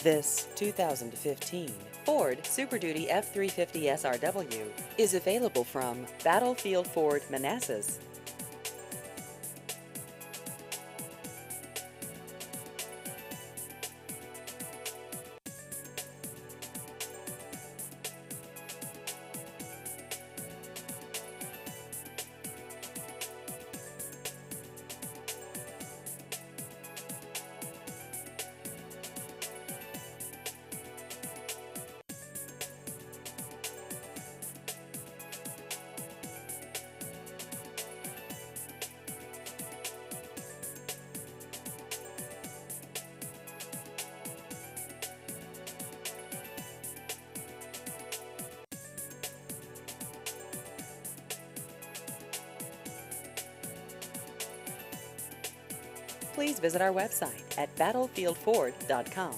This 2015 Ford Super Duty F-350 SRW is available from Battlefield Ford Manassas. Please visit our website at battlefieldford.com.